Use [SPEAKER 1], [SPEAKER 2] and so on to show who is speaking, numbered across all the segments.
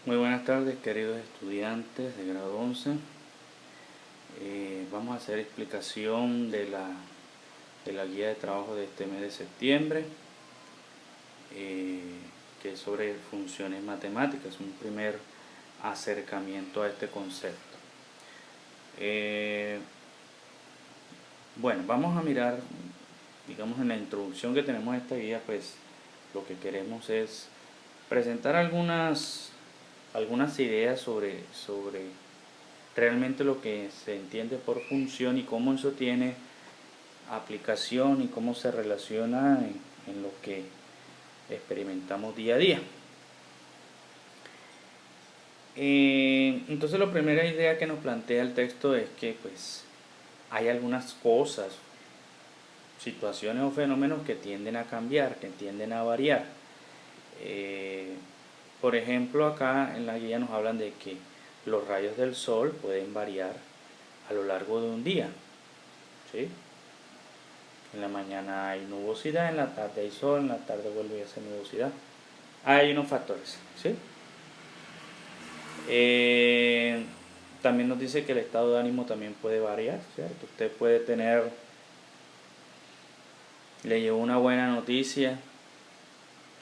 [SPEAKER 1] Muy buenas tardes, queridos estudiantes de grado 11. Vamos a hacer explicación de la guía de trabajo de este mes de septiembre, que es sobre funciones matemáticas, un primer acercamiento a este concepto. Bueno, vamos a mirar, digamos, en la introducción que tenemos a esta guía, pues lo que queremos es presentar algunas ideas sobre realmente lo que se entiende por función y cómo eso tiene aplicación y cómo se relaciona en lo que experimentamos día a día. Entonces la primera idea que nos plantea el texto es que pues hay algunas cosas, situaciones o fenómenos que tienden a cambiar, que tienden a variar. Por ejemplo, acá en la guía nos hablan de que los rayos del sol pueden variar a lo largo de un día, ¿sí? En la mañana hay nubosidad, en la tarde hay sol, en la tarde vuelve a ser nubosidad. Hay unos factores, ¿sí? También nos dice que el estado de ánimo también puede variar, ¿cierto? Usted puede le llegó una buena noticia,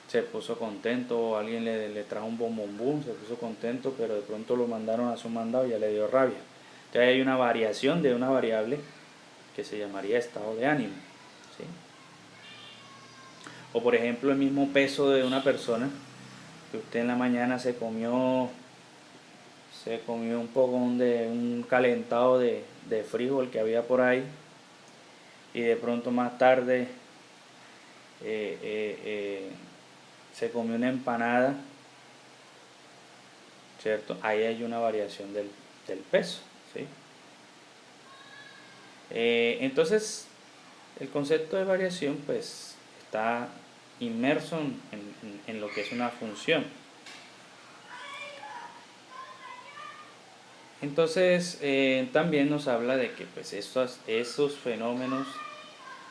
[SPEAKER 1] se puso contento, o alguien le trajo un bombombón, se puso contento, pero de pronto lo mandaron a su mandado y ya le dio rabia. Entonces hay una variación de una variable que se llamaría estado de ánimo, ¿sí? O por ejemplo el mismo peso de una persona, que usted en la mañana se comió un poco de un calentado de frijol que había por ahí, y de pronto más tarde se comió una empanada, ¿cierto? Ahí hay una variación del peso, ¿sí? Entonces el concepto de variación pues está inmerso en lo que es una función. Entonces también nos habla de que pues esos fenómenos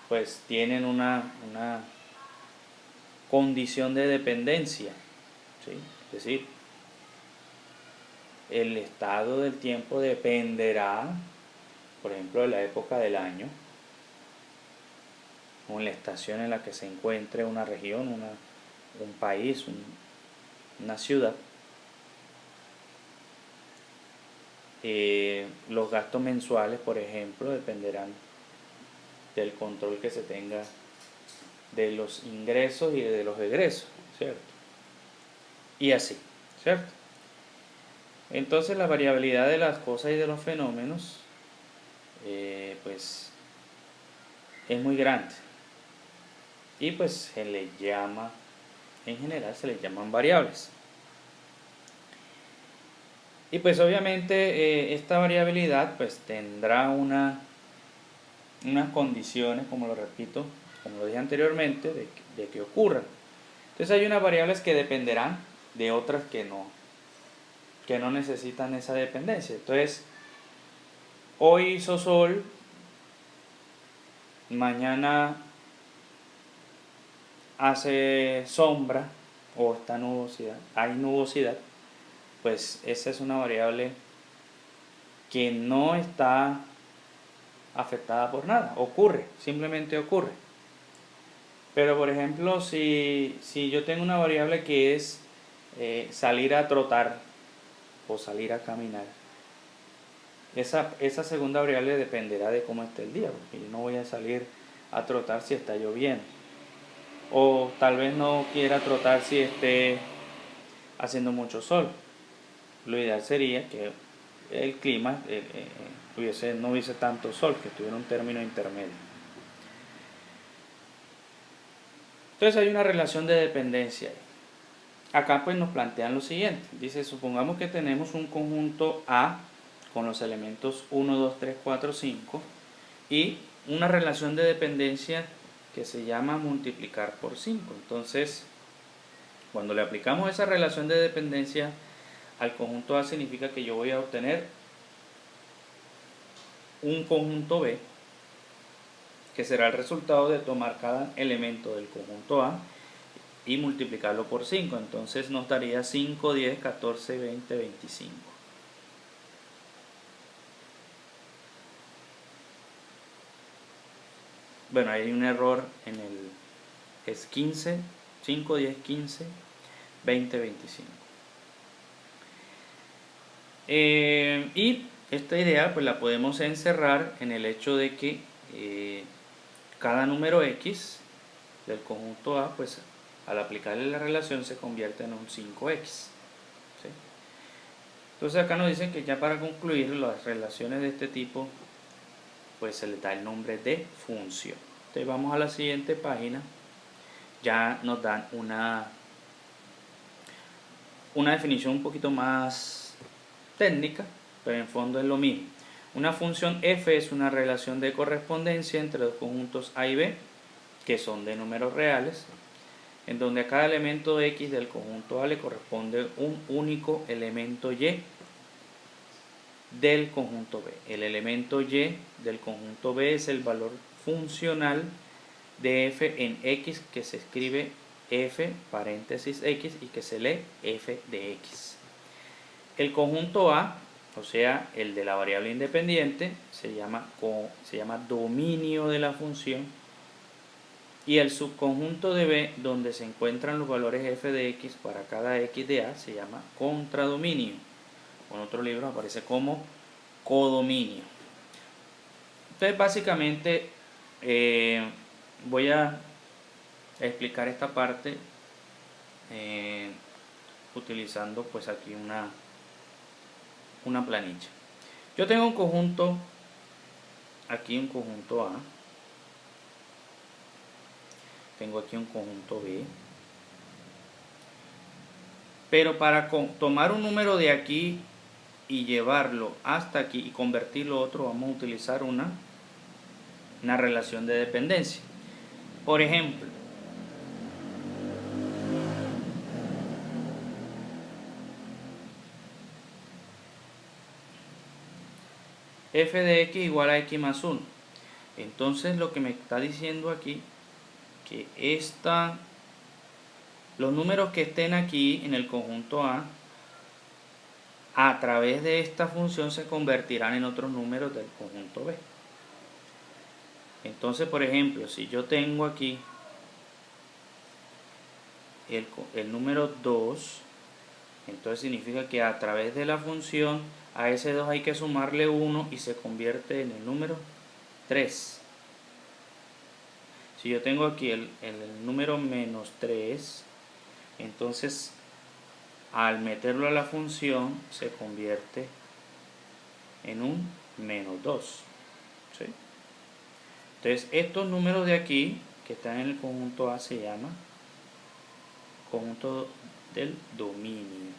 [SPEAKER 1] pues tienen una condición de dependencia, ¿sí? Es decir, el estado del tiempo dependerá, por ejemplo, de la época del año, o en la estación en la que se encuentre una región, un país, una ciudad. Los gastos mensuales, por ejemplo, dependerán del control que se tenga de los ingresos y de los egresos, ¿cierto? Y así, ¿cierto? Entonces la variabilidad de las cosas y de los fenómenos pues es muy grande, y pues se le llama, en general se le llaman variables. Y pues obviamente esta variabilidad pues tendrá unas condiciones, como lo repito, como lo dije anteriormente, de que ocurran. Entonces hay unas variables que dependerán de otras que no necesitan esa dependencia. Entonces, hoy hizo sol, mañana hace sombra o está nubosidad, hay nubosidad, pues esa es una variable que no está afectada por nada, ocurre, simplemente ocurre. Pero por ejemplo, si yo tengo una variable que es salir a trotar o salir a caminar, esa segunda variable dependerá de cómo esté el día, porque yo no voy a salir a trotar si está lloviendo, o tal vez no quiera trotar si esté haciendo mucho sol. Lo ideal sería que el clima no hubiese tanto sol, que tuviera un término intermedio. Entonces hay una relación de dependencia. Acá pues nos plantean lo siguiente. Dice, supongamos que tenemos un conjunto A con los elementos 1, 2, 3, 4, 5 y una relación de dependencia que se llama multiplicar por 5. Entonces, cuando le aplicamos esa relación de dependencia al conjunto A, significa que yo voy a obtener un conjunto B, que será el resultado de tomar cada elemento del conjunto A y multiplicarlo por 5. Entonces nos daría 5, 10, 14, 20, 25. Bueno, hay un error en el... es 15, 5, 10, 15, 20, 25. Y esta idea pues la podemos encerrar en el hecho de que cada número X del conjunto A, pues al aplicarle la relación se convierte en un 5X. ¿Sí? Entonces acá nos dicen que ya para concluir las relaciones de este tipo, pues se le da el nombre de función. Entonces vamos a la siguiente página. Ya nos dan una definición un poquito más técnica, pero en fondo es lo mismo. Una función f es una relación de correspondencia entre los conjuntos A y B, que son de números reales, en donde a cada elemento X del conjunto A le corresponde un único elemento Y del conjunto B. El elemento Y del conjunto B es el valor funcional de f en X, que se escribe f paréntesis X y que se lee f de X. El conjunto A, o sea, el de la variable independiente, se llama dominio de la función, y el subconjunto de B, donde se encuentran los valores f de X para cada X de A, se llama contradominio. En otro libro aparece como codominio. Entonces, básicamente, voy a explicar esta parte utilizando pues aquí una planilla. Yo tengo un conjunto, aquí un conjunto A, tengo aquí un conjunto B, pero para tomar un número de aquí y llevarlo hasta aquí y convertirlo a otro, vamos a utilizar una relación de dependencia. Por ejemplo, f de x igual a x más 1. Entonces lo que me está diciendo aquí, que los números que estén aquí en el conjunto a través de esta función se convertirán en otros números del conjunto B. Entonces, por ejemplo, si yo tengo aquí el número 2, entonces significa que a través de la función a ese 2 hay que sumarle 1 y se convierte en el número 3. Si yo tengo aquí el número menos 3, entonces al meterlo a la función se convierte en un menos 2. ¿Sí? Entonces estos números de aquí que están en el conjunto A se llama conjunto del dominio,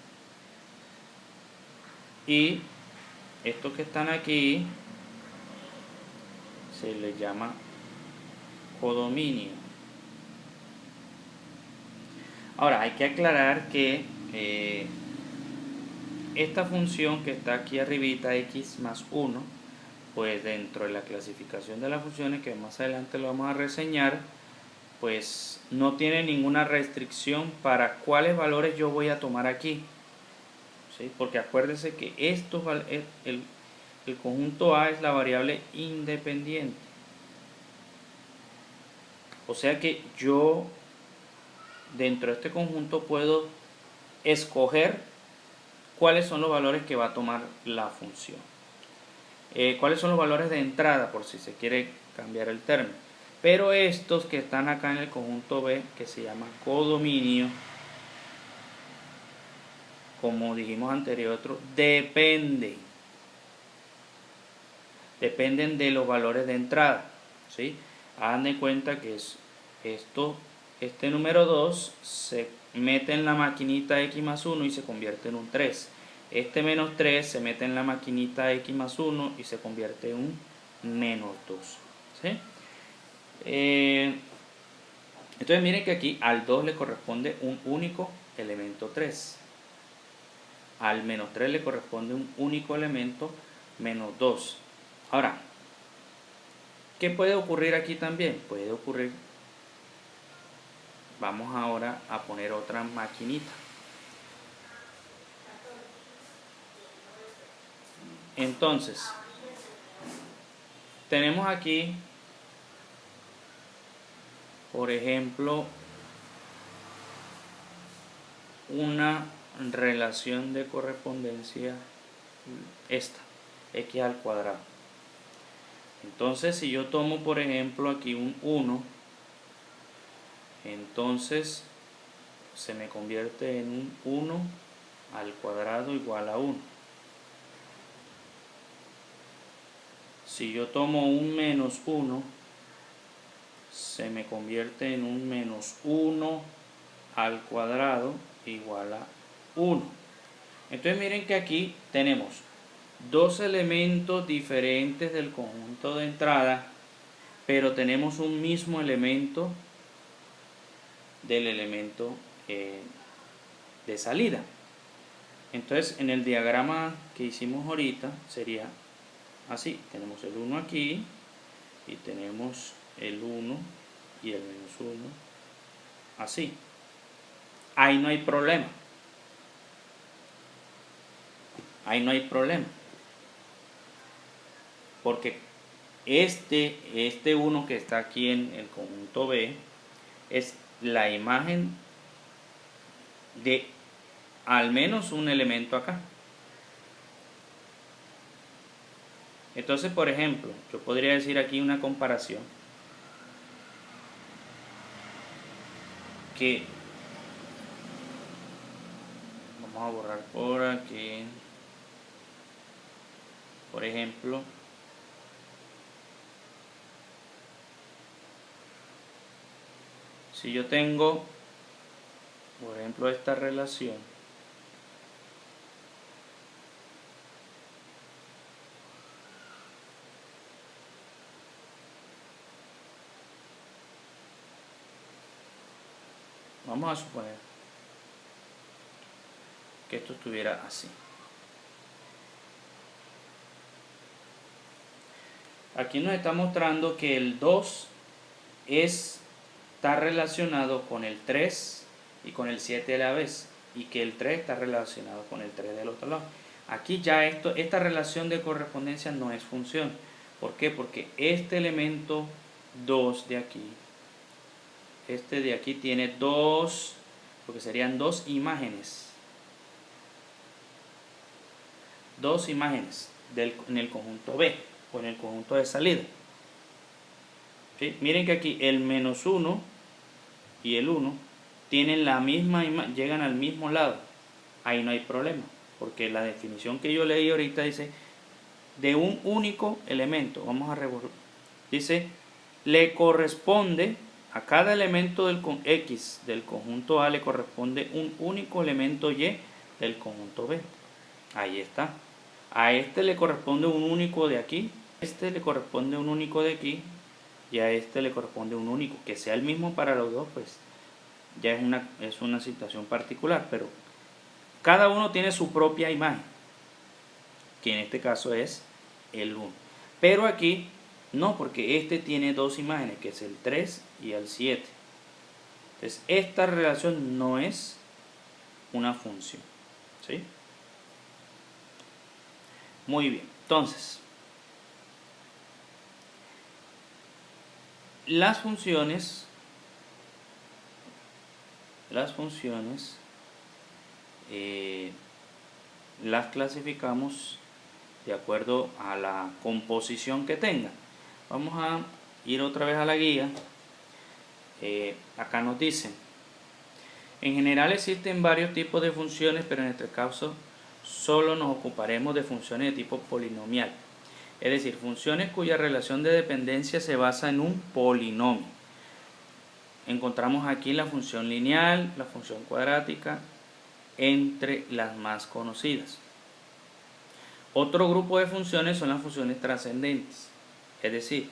[SPEAKER 1] y estos que están aquí se les llama codominio. Ahora hay que aclarar que esta función que está aquí arribita, x más 1, pues dentro de la clasificación de las funciones, que más adelante lo vamos a reseñar, pues no tiene ninguna restricción para cuáles valores yo voy a tomar aquí. ¿Sí? Porque acuérdense que el conjunto A es la variable independiente. O sea que yo dentro de este conjunto puedo escoger cuáles son los valores que va a tomar la función. Cuáles son los valores de entrada, por si se quiere cambiar el término. Pero estos que están acá en el conjunto B, que se llama codominio, como dijimos anteriormente, dependen de los valores de entrada. ¿Sí? Hagan de cuenta que este número 2 se mete en la maquinita x más 1 y se convierte en un 3. Este menos 3 se mete en la maquinita x más 1 y se convierte en un menos 2. ¿Sí? Entonces miren que aquí al 2 le corresponde un único elemento 3. Al menos 3 le corresponde un único elemento menos 2. Ahora, ¿qué puede ocurrir aquí también? Puede ocurrir vamos ahora a poner otra maquinita. Entonces, tenemos aquí, por ejemplo, una relación de correspondencia, esta, x al cuadrado. Entonces, si yo tomo, por ejemplo, aquí un 1, entonces se me convierte en un 1 al cuadrado igual a 1. Si yo tomo un menos 1, se me convierte en un menos 1 al cuadrado igual a 1. Entonces miren que aquí tenemos dos elementos diferentes del conjunto de entrada, pero tenemos un mismo elemento del elemento de salida. Entonces en el diagrama que hicimos ahorita sería así: tenemos el 1 aquí y tenemos el 1 y el menos 1 así. Ahí no hay problema. Ahí no hay problema. Porque este 1 que está aquí en el conjunto B es la imagen de al menos un elemento acá. Entonces, por ejemplo, yo podría decir aquí una comparación que vamos a borrar por aquí. Por ejemplo, si yo tengo, por ejemplo, esta relación, vamos a suponer que esto estuviera así. Aquí nos está mostrando que el 2 está relacionado con el 3 y con el 7 a la vez, y que el 3 está relacionado con el 3 del otro lado. Aquí ya esta relación de correspondencia no es función. ¿Por qué? Porque este elemento 2 de aquí, este de aquí tiene dos, porque serían dos imágenes en el conjunto B o en el conjunto de salida. ¿Sí? Miren que aquí el menos 1 y el 1 tienen la misma imagen, llegan al mismo lado. Ahí no hay problema, porque la definición que yo leí ahorita dice de un único elemento. Vamos a revolver. Dice, le corresponde a cada elemento del X del conjunto A, le corresponde un único elemento Y del conjunto B. Ahí está. A este le corresponde un único de aquí, a este le corresponde un único de aquí, y a este le corresponde un único. Que sea el mismo para los dos, pues ya es una situación particular, pero cada uno tiene su propia imagen, que en este caso es el 1. Pero aquí no, porque este tiene dos imágenes, que es el 3 y el 7. Entonces esta relación no es una función, ¿sí? Muy bien, entonces las funciones las clasificamos de acuerdo a la composición que tengan. Vamos a ir otra vez a la guía. Acá nos dicen, en general existen varios tipos de funciones, pero en este caso solo nos ocuparemos de funciones de tipo polinomial. Es decir, funciones cuya relación de dependencia se basa en un polinomio. Encontramos aquí la función lineal, la función cuadrática, entre las más conocidas. Otro grupo de funciones son las funciones trascendentes, es decir,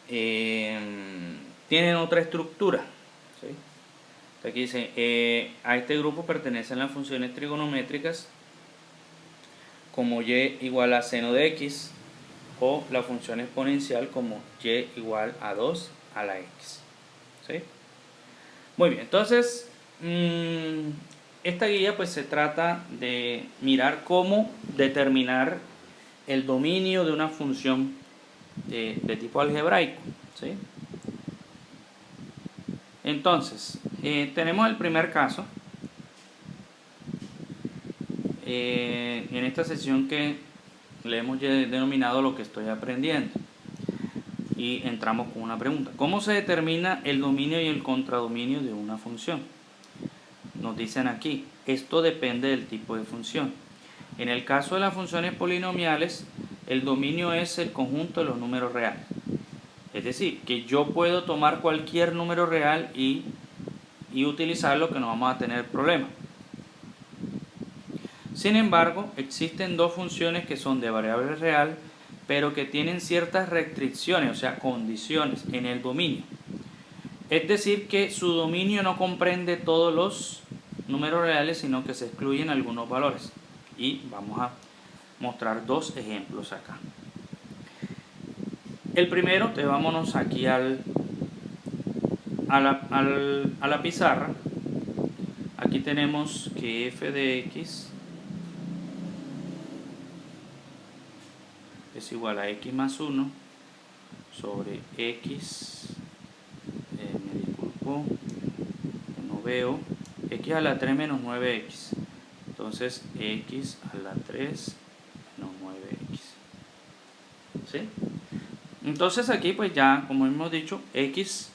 [SPEAKER 1] tienen otra estructura, ¿sí? Aquí dice, a este grupo pertenecen las funciones trigonométricas como y igual a seno de x, o la función exponencial como y igual a 2 a la x, ¿sí? Muy bien, entonces esta guía pues se trata de mirar cómo determinar el dominio de una función de tipo algebraico, ¿sí? Entonces, tenemos el primer caso en esta sesión que le hemos denominado lo que estoy aprendiendo. Y entramos con una pregunta. ¿Cómo se determina el dominio y el contradominio de una función? Nos dicen aquí, esto depende del tipo de función. En el caso de las funciones polinomiales, el dominio es el conjunto de los números reales. Es decir, que yo puedo tomar cualquier número real y utilizarlo, que no vamos a tener problema. Sin embargo, existen dos funciones que son de variable real, pero que tienen ciertas restricciones, o sea, condiciones en el dominio. Es decir, que su dominio no comprende todos los números reales, sino que se excluyen algunos valores. Y vamos a mostrar dos ejemplos acá. El primero, entonces vámonos aquí a la pizarra. Aquí tenemos que f de x es igual a x más 1 sobre x, me disculpo, no veo, x a la 3 menos 9x. Entonces x a la 3 menos 9x. ¿Sí? Entonces aquí pues ya, como hemos dicho, x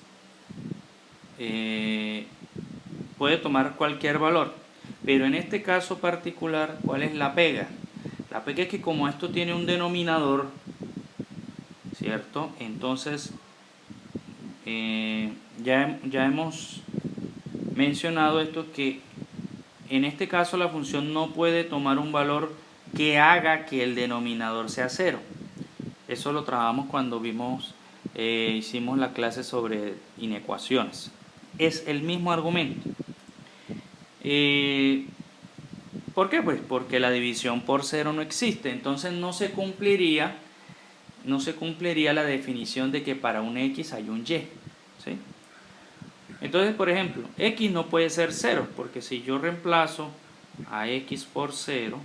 [SPEAKER 1] puede tomar cualquier valor. Pero en este caso particular, ¿cuál es la pega? La pega es que como esto tiene un denominador, ¿cierto? Entonces ya hemos mencionado esto, que en este caso la función no puede tomar un valor que haga que el denominador sea 0. Eso lo trabajamos cuando hicimos la clase sobre inecuaciones. Es el mismo argumento. ¿Por qué? Pues porque la división por 0 no existe, entonces no se cumpliría la definición de que para un x hay un y, ¿sí? Entonces, por ejemplo, x no puede ser 0, porque si yo reemplazo a x por 0,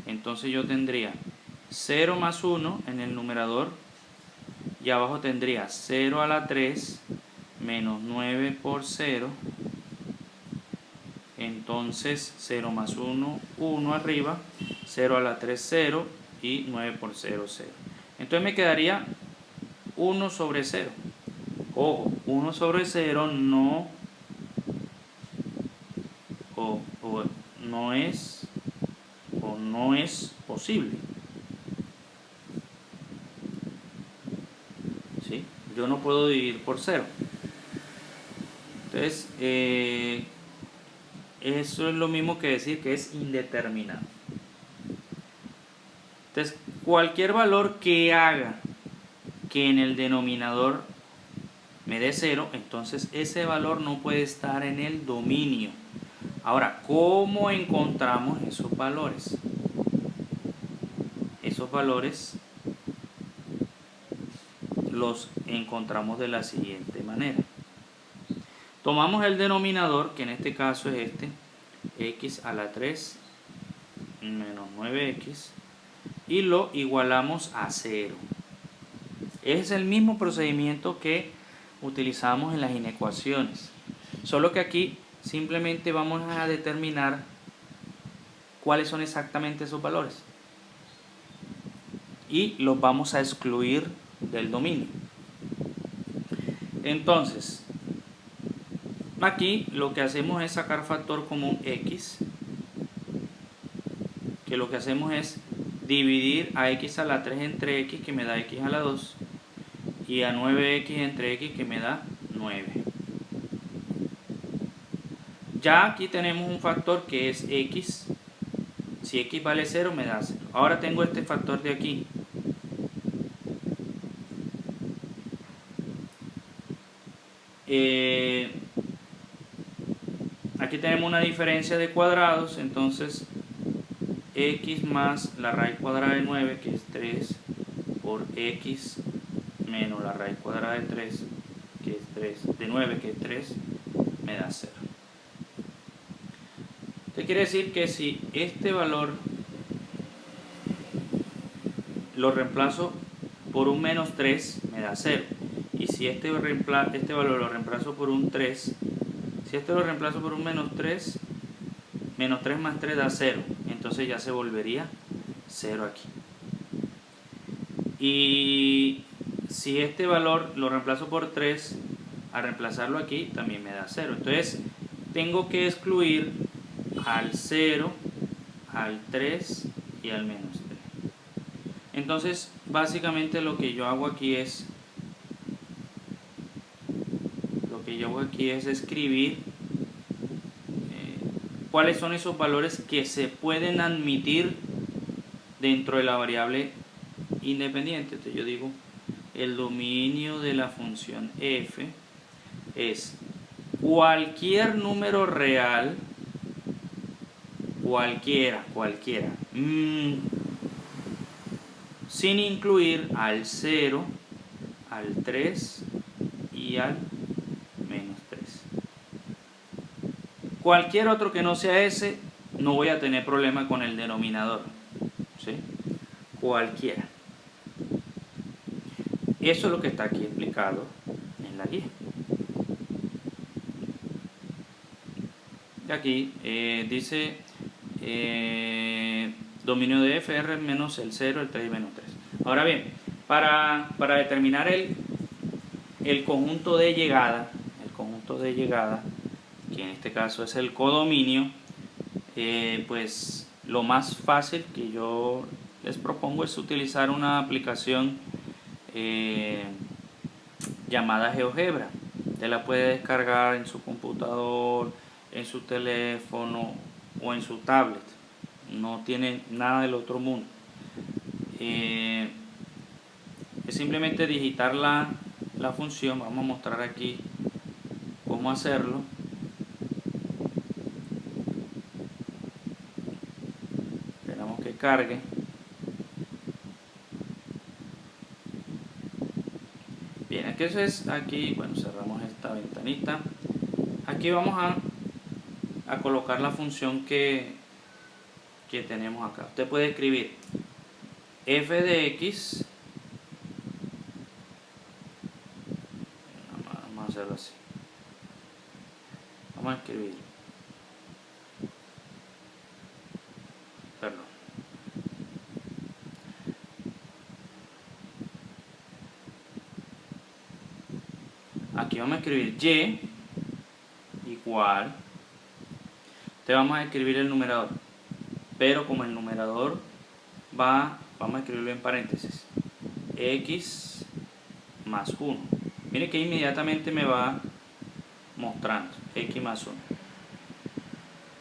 [SPEAKER 1] entonces yo tendría 0 más 1 en el numerador, y abajo tendría 0 a la 3 menos 9 por 0. Entonces 0 más 1, 1 arriba, 0 a la 3, 0 y 9 por 0, 0. Entonces me quedaría 1 sobre 0. Ojo, 1 sobre 0 no es posible. ¿Sí? Yo no puedo dividir por 0. Entonces, eso es lo mismo que decir que es indeterminado. Entonces, cualquier valor que haga que en el denominador me dé 0, entonces ese valor no puede estar en el dominio. Ahora, ¿cómo encontramos esos valores? Esos valores los encontramos de la siguiente manera. Tomamos el denominador, que en este caso es este, x a la 3 menos 9x, y lo igualamos a 0. Es el mismo procedimiento que utilizamos en las inecuaciones, solo que aquí simplemente vamos a determinar cuáles son exactamente esos valores y los vamos a excluir del dominio. Entonces, aquí lo que hacemos es sacar factor común x, que lo que hacemos es dividir a x a la 3 entre x, que me da x a la 2, y a 9x entre x, que me da 9. Ya aquí tenemos un factor que es x. Si x vale 0, me da 0. Ahora tengo este factor de aquí. Aquí tenemos una diferencia de cuadrados, entonces x más la raíz cuadrada de 9, que es 3, por x menos la raíz cuadrada de 3, que es 3, de 9, que es 3, me da 0. Esto quiere decir que si este valor lo reemplazo por un menos 3, me da 0. Y si este valor lo reemplazo por un 3, si este lo reemplazo por un menos 3 más 3 da 0. Entonces ya se volvería 0 aquí. Y si este valor lo reemplazo por 3, al reemplazarlo aquí también me da 0. Entonces tengo que excluir al 0, al 3 y al menos 3. Entonces básicamente lo que yo hago aquí es escribir cuáles son esos valores que se pueden admitir dentro de la variable independiente. Entonces yo digo, el dominio de la función f es cualquier número real, cualquiera, sin incluir al 0, al 3 y al menos 3. Cualquier otro que no sea ese, no voy a tener problema con el denominador, ¿sí? Cualquiera. Eso es lo que está aquí explicado en la guía. Aquí dice dominio de fr menos el 0, el 3 y menos 3. Ahora bien, para determinar el conjunto de llegada, que en este caso es el codominio, pues lo más fácil que yo les propongo es utilizar una aplicación llamada GeoGebra. Usted la puede descargar en su computador, en su teléfono o en su tablet. No tiene nada del otro mundo. Es simplemente digitar la función. Vamos a mostrar aquí cómo hacerlo. Esperamos que cargue. Bien, aquí es aquí, bueno, cerramos esta ventanita. Aquí vamos a colocar la función que tenemos acá. Usted puede escribir f de x, vamos a hacerlo así, vamos a escribir, perdón, aquí vamos a escribir y igual, te vamos a escribir el numerador, pero como el numerador vamos a escribirlo en paréntesis, x más 1. Mire que inmediatamente me va mostrando x más 1.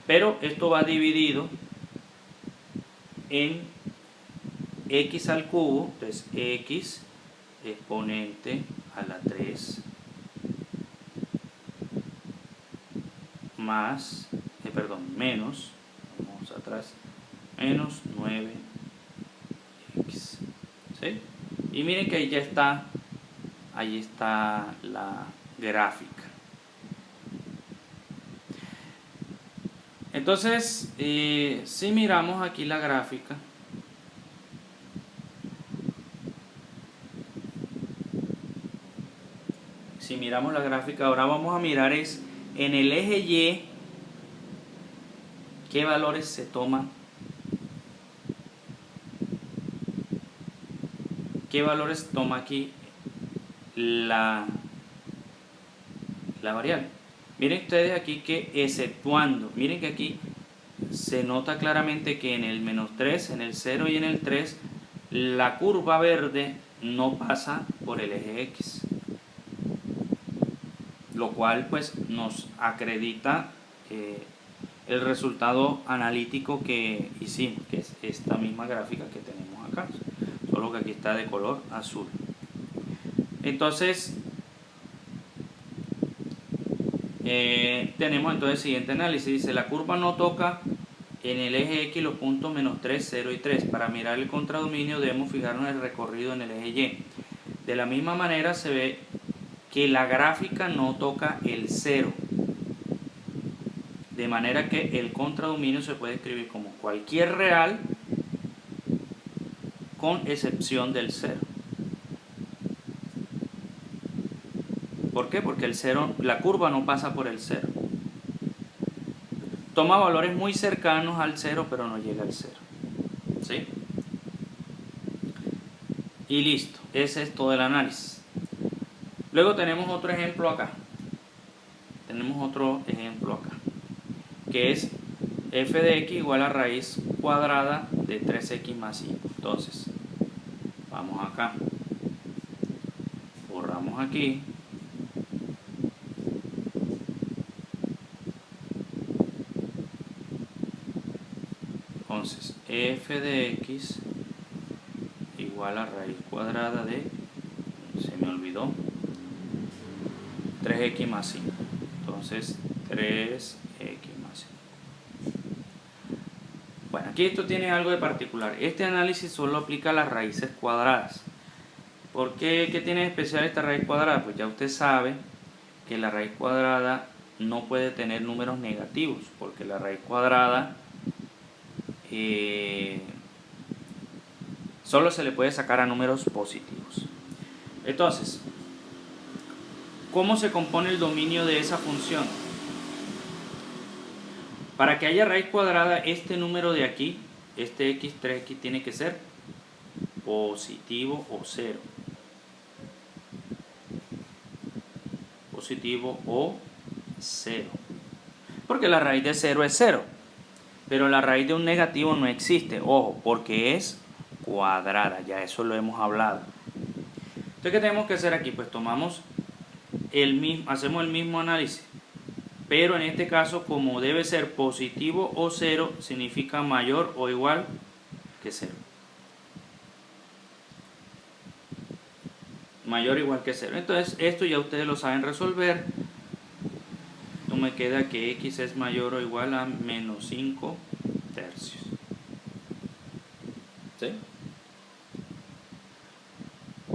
[SPEAKER 1] Pero esto va dividido en x al cubo, entonces x exponente a la 3 más, menos, vamos atrás, menos 9x, ¿sí? Y miren que ahí está la gráfica. Entonces, si miramos aquí la gráfica, ahora vamos a mirar es en el eje Y qué valores se toman, qué valores toma aquí la variable. Miren ustedes aquí que exceptuando, miren que aquí se nota claramente que en el menos 3, en el 0 y en el 3, la curva verde no pasa por el eje X, lo cual pues nos acredita el resultado analítico que hicimos, que es esta misma gráfica que tenemos acá, solo que aquí está de color azul. Entonces tenemos entonces el siguiente análisis. Dice, la curva no toca en el eje X los puntos menos 3, 0 y 3. Para mirar el contradominio debemos fijarnos en el recorrido en el eje Y. De la misma manera se ve que la gráfica no toca el 0. De manera que el contradominio se puede escribir como cualquier real con excepción del 0. ¿Por qué? Porque el 0, la curva no pasa por el 0. Toma valores muy cercanos al 0, pero no llega al 0. ¿Sí? Y listo. Ese es todo el análisis. Luego tenemos otro ejemplo acá. Que es f de x igual a raíz cuadrada de 3x más 5. Entonces, vamos acá. Borramos aquí. Entonces, f de x igual a raíz cuadrada de, se me olvidó, 3x más 5. Entonces, 3x más 5. Bueno, aquí esto tiene algo de particular. Este análisis solo aplica a las raíces cuadradas. ¿Por qué? ¿Qué tiene de especial esta raíz cuadrada? Pues ya usted sabe que la raíz cuadrada no puede tener números negativos, porque la raíz cuadrada solo se le puede sacar a números positivos. Entonces, ¿cómo se compone el dominio de esa función? Para que haya raíz cuadrada, este número de aquí, este x, 3x, tiene que ser positivo o 0. Positivo o 0. Porque la raíz de 0 es 0. Pero la raíz de un negativo no existe. Ojo, porque es cuadrada. Ya eso lo hemos hablado. Entonces, ¿qué tenemos que hacer aquí? Pues tomamos hacemos el mismo análisis. Pero en este caso, como debe ser positivo o 0, significa mayor o igual que 0. Mayor o igual que 0. Entonces, esto ya ustedes lo saben resolver. Esto me queda que x es mayor o igual a menos 5 tercios. ¿Sí?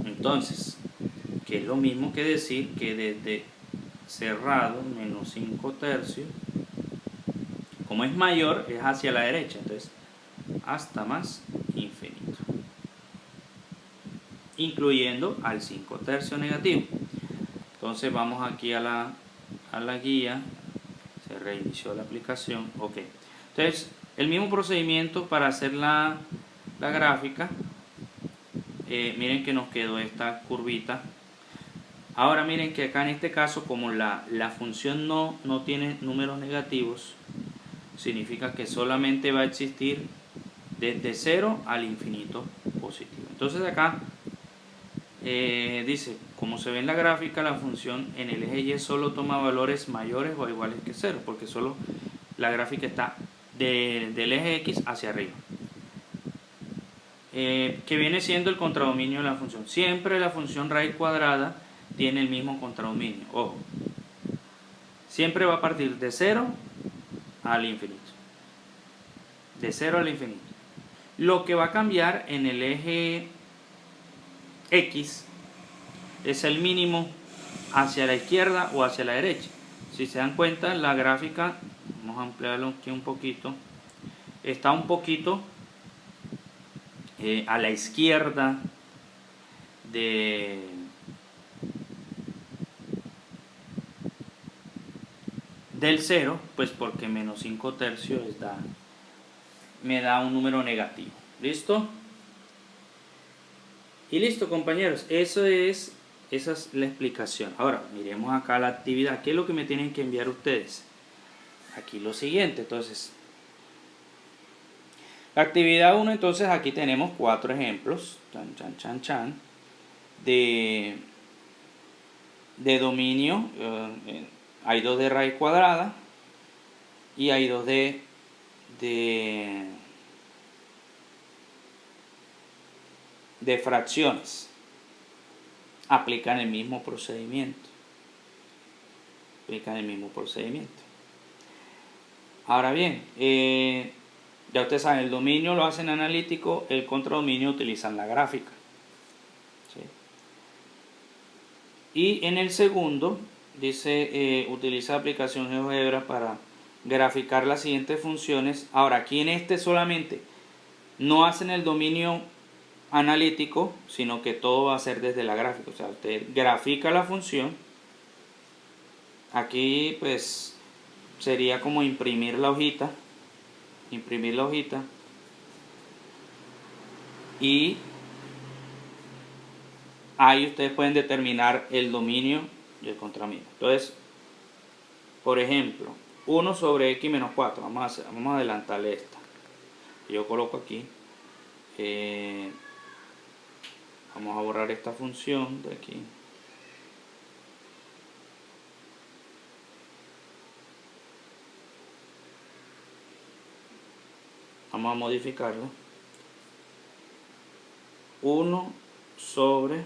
[SPEAKER 1] Entonces, que es lo mismo que decir que desde cerrado menos 5 tercios, como es mayor, es hacia la derecha, entonces hasta más infinito, incluyendo al 5 tercios negativo. Entonces vamos aquí a la guía, se reinició la aplicación, ok. Entonces, el mismo procedimiento para hacer la gráfica. Miren que nos quedó esta curvita. Ahora miren que acá en este caso, como la función no tiene números negativos, significa que solamente va a existir desde 0 al infinito positivo. Entonces acá dice, como se ve en la gráfica, la función en el eje Y solo toma valores mayores o iguales que 0, porque solo la gráfica está del eje X hacia arriba. Que viene siendo el contradominio de la función. Siempre la función raíz cuadrada tiene el mismo contradominio. Ojo, siempre va a partir de 0 al infinito. De 0 al infinito. Lo que va a cambiar en el eje X es el mínimo hacia la izquierda o hacia la derecha. Si se dan cuenta, la gráfica, vamos a ampliarlo aquí un poquito, está un poquito a la izquierda del 0, pues porque menos 5 tercios me da un número negativo. ¿Listo? Y listo, compañeros, esa es la explicación. Ahora, miremos acá la actividad. ¿Qué es lo que me tienen que enviar ustedes? Aquí lo siguiente, entonces. La actividad 1, entonces aquí tenemos 4 ejemplos, de dominio. Hay 2 de raíz cuadrada y hay 2 de fracciones. Aplican el mismo procedimiento. Ahora bien, ya ustedes saben, el dominio lo hacen analítico, el contradominio utilizan la gráfica. ¿Sí? Y en el segundo dice utiliza aplicación GeoGebra para graficar las siguientes funciones. Ahora, aquí en este solamente no hacen el dominio analítico, sino que todo va a ser desde la gráfica. O sea, usted grafica la función. Aquí pues sería como imprimir la hojita. Imprimir la hojita. Y ahí ustedes pueden determinar el dominio y el contradominio. Entonces, por ejemplo, 1 sobre x menos 4. Vamos a adelantarle esta. Yo coloco aquí. Vamos a borrar esta función de aquí. Vamos a modificarla. 1 sobre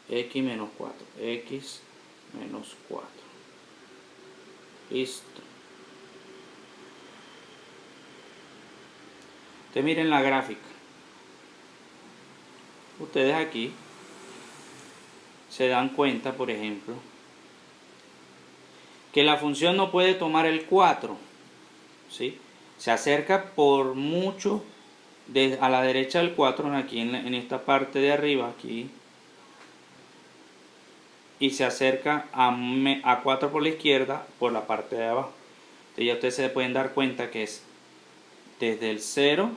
[SPEAKER 1] x menos 4. X menos 4. Listo. Ustedes miren la gráfica. Ustedes aquí se dan cuenta, por ejemplo, que la función no puede tomar el 4, ¿sí? Se acerca por mucho a la derecha del 4, aquí en esta parte de arriba, aquí, y se acerca a 4 por la izquierda, por la parte de abajo. Entonces ya ustedes se pueden dar cuenta que es desde el 0,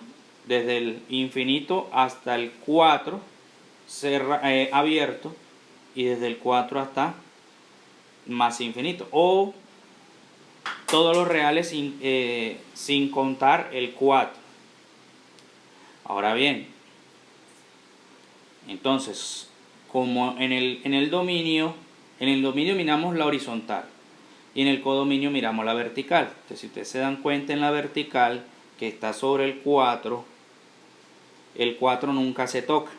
[SPEAKER 1] desde el infinito hasta el 4 abierto, y desde el 4 hasta más infinito, o todos los reales sin contar el 4. Ahora bien, entonces, como en el dominio miramos la horizontal y en el codominio miramos la vertical. Entonces, si ustedes se dan cuenta, en la vertical que está sobre el 4 nunca se toca,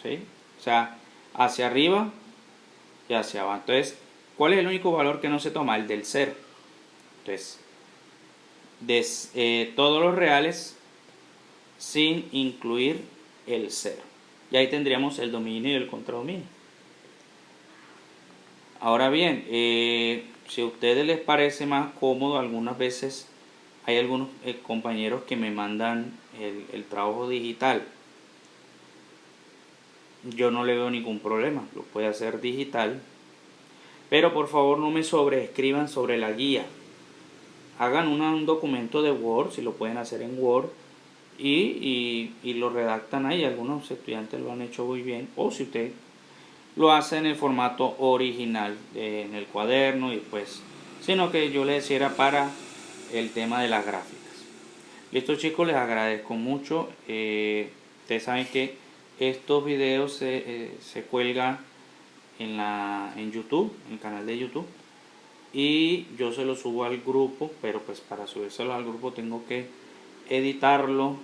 [SPEAKER 1] ¿sí? O sea, hacia arriba y hacia abajo. Entonces, ¿cuál es el único valor que no se toma? El del 0. Entonces, todos los reales sin incluir el 0. Y ahí tendríamos el dominio y el contradominio. Ahora bien, si a ustedes les parece más cómodo, algunas veces hay algunos compañeros que me mandan el trabajo digital. Yo no le veo ningún problema, lo puede hacer digital. Pero por favor no me sobreescriban sobre la guía. Hagan un documento de Word, si lo pueden hacer en Word, y lo redactan ahí. Algunos estudiantes lo han hecho muy bien, o si usted lo hace en el formato original, en el cuaderno, y pues, sino que yo le decía era para el tema de las gráficas. Listo, chicos, les agradezco mucho. Ustedes saben que estos videos se cuelgan en YouTube, en el canal de YouTube, y yo se los subo al grupo, pero pues para subírselo al grupo tengo que editarlo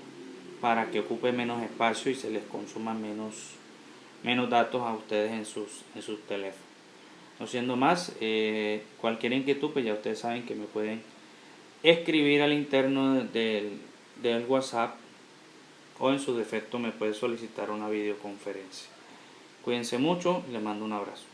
[SPEAKER 1] para que ocupe menos espacio y se les consuma menos datos a ustedes en sus teléfonos. No siendo más, cualquier inquietud, pues ya ustedes saben que me pueden escribir al interno del WhatsApp, o en su defecto me pueden solicitar una videoconferencia. Cuídense mucho, les mando un abrazo.